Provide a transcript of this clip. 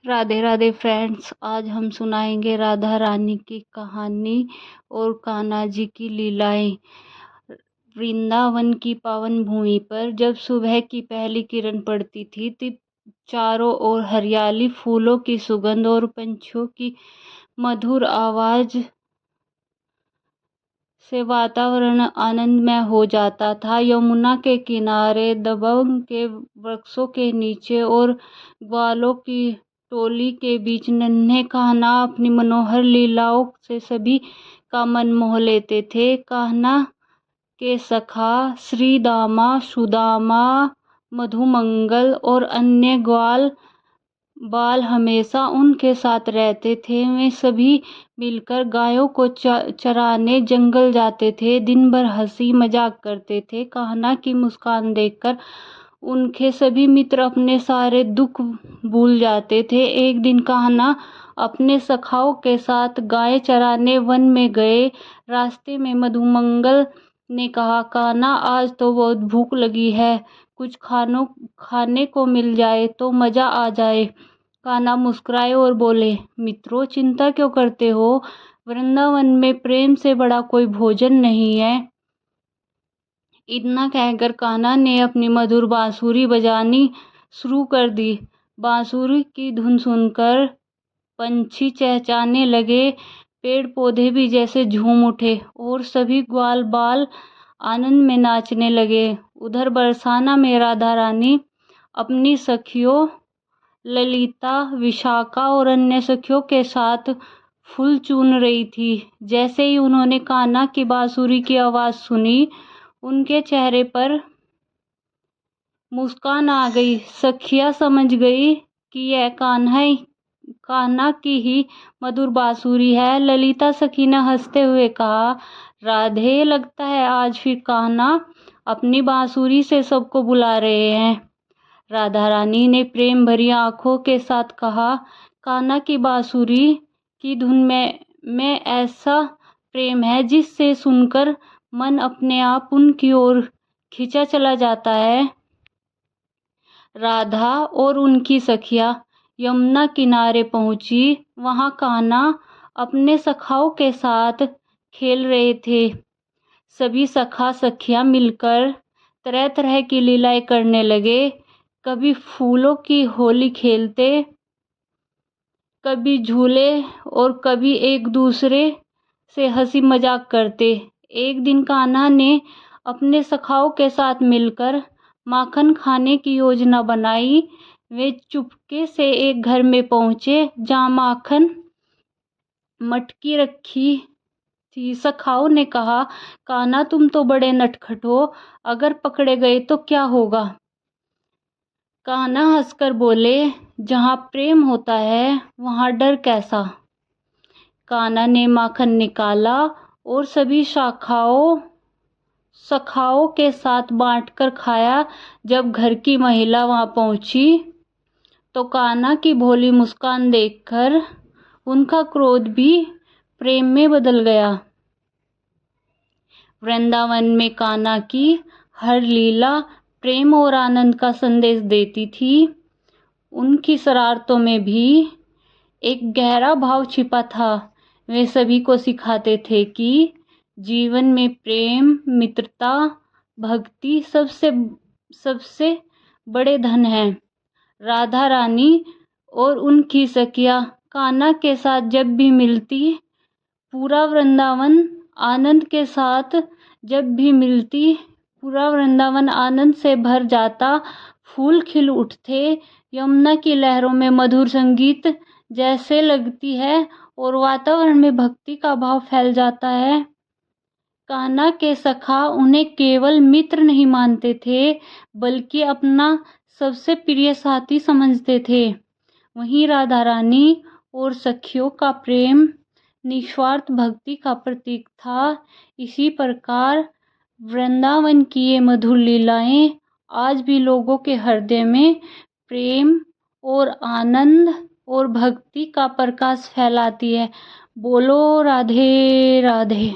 Radhe Radhe friends. आज हम सुनाएंगे राधा रानी की कहानी और कान्हा जी की लीलाएं। वृंदावन की पावन भूमि पर जब सुबह की पहली किरण पड़ती थी तब चारों ओर हरियाली, फूलों की सुगंध और पंछियों की मधुर आवाज से वातावरण आनंदमय हो जाता था। यमुना के किनारे, दबंग के वृक्षों के नीचे और ग्वालों की टोली के बीच नन्हे कान्हा अपनी मनोहर लीलाओं से सभी का मन मोह लेते थे। कान्हा के सखा श्रीदामा, सुदामा, मधुमंगल और अन्य ग्वाल बाल हमेशा उनके साथ रहते थे। वे सभी मिलकर गायों को चराने जंगल जाते थे, दिन भर हंसी मजाक करते थे। कान्हा की मुस्कान देखकर उनके सभी मित्र अपने सारे दुख भूल जाते थे। एक दिन कान्हा अपने सखाओं के साथ गाय चराने वन में गए। रास्ते में मधुमंगल ने कहा, कान्हा आज तो बहुत भूख लगी है, कुछ खाने को मिल जाए तो मजा आ जाए। कान्हा मुस्कुराए और बोले, मित्रों चिंता क्यों करते हो, वृंदावन में प्रेम से बड़ा कोई भोजन नहीं है। इतना कहकर कान्हा ने अपनी मधुर बांसुरी बजानी शुरू कर दी। बांसुरी की धुन सुनकर पंछी चहचहाने लगे, पेड़ पौधे भी जैसे झूम उठे और सभी ग्वाल बाल आनंद में नाचने लगे। उधर बरसाना में राधा रानी अपनी सखियों ललिता, विशाखा और अन्य सखियों के साथ फूल चुन रही थी। जैसे ही उन्होंने कान्हा की बांसुरी की आवाज सुनी, उनके चेहरे पर मुस्कान आ गई। सखियां समझ गई कि यह कान्हा की ही मधुर बांसुरी है। ललिता सखी ने हंसते हुए कहा, राधे, लगता है आज फिर कान्हा अपनी बांसुरी से सबको बुला रहे हैं। राधा रानी ने प्रेम भरी आंखों के साथ कहा, कान्हा की बांसुरी की धुन में ऐसा प्रेम है जिससे सुनकर मन अपने आप उनकी ओर खिंचा चला जाता है। राधा और उनकी सखियां यमुना किनारे पहुंची। वहां कान्हा अपने सखाओं के साथ खेल रहे थे। सभी सखा सखियां मिलकर तरह तरह की लीलाएं करने लगे। कभी फूलों की होली खेलते, कभी झूले और कभी एक दूसरे से हंसी मजाक करते। एक दिन कान्हा ने अपने सखाओं के साथ मिलकर माखन खाने की योजना बनाई। वे चुपके से एक घर में पहुंचे जहां माखन मटकी रखी थी। सखाओं ने कहा, कान्हा तुम तो बड़े नटखट हो, अगर पकड़े गए तो क्या होगा। कान्हा हंसकर बोले, जहां प्रेम होता है वहां डर कैसा। कान्हा ने माखन निकाला और सभी सखाओं के साथ बांटकर खाया। जब घर की महिला वहां पहुंची तो कान्हा की भोली मुस्कान देखकर उनका क्रोध भी प्रेम में बदल गया। वृंदावन में कान्हा की हर लीला प्रेम और आनंद का संदेश देती थी। उनकी शरारतों में भी एक गहरा भाव छिपा था। वे सभी को सिखाते थे कि जीवन में प्रेम, मित्रता, भक्ति सबसे बड़े धन हैं। राधा रानी और उनकी सखियां कान्हा के साथ जब भी मिलती, पूरा वृंदावन आनंद से भर जाता। फूल खिल उठते, यमुना की लहरों में मधुर संगीत जैसे लगती है और वातावरण में भक्ति का भाव फैल जाता है। कान्हा के सखा उन्हें केवल मित्र नहीं मानते थे, बल्कि अपना सबसे प्रिय साथी समझते थे। वहीं राधा रानी और सखियों का प्रेम निस्वार्थ भक्ति का प्रतीक था। इसी प्रकार वृंदावन की ये मधुर लीलाएं आज भी लोगों के हृदय में प्रेम और आनंद और भक्ति का प्रकाश फैलाती है। बोलो राधे राधे।